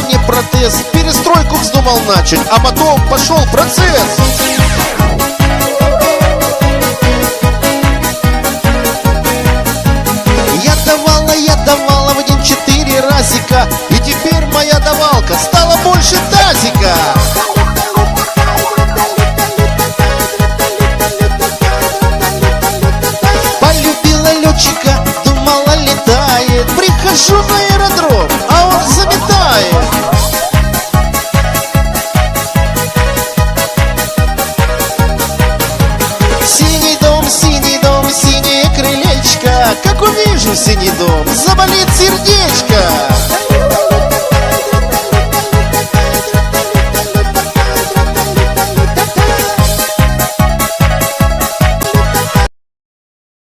мне протез. Перестройку вздумал начать, а потом пошел процесс. Я давала в день 4 разика, и теперь моя давалка стала больше тазика. Полюбила летчика, думала летает. Прихожу на аэродром, а он заметает. Синий дом, синее крылечко. Как увижу синий дом, заболею.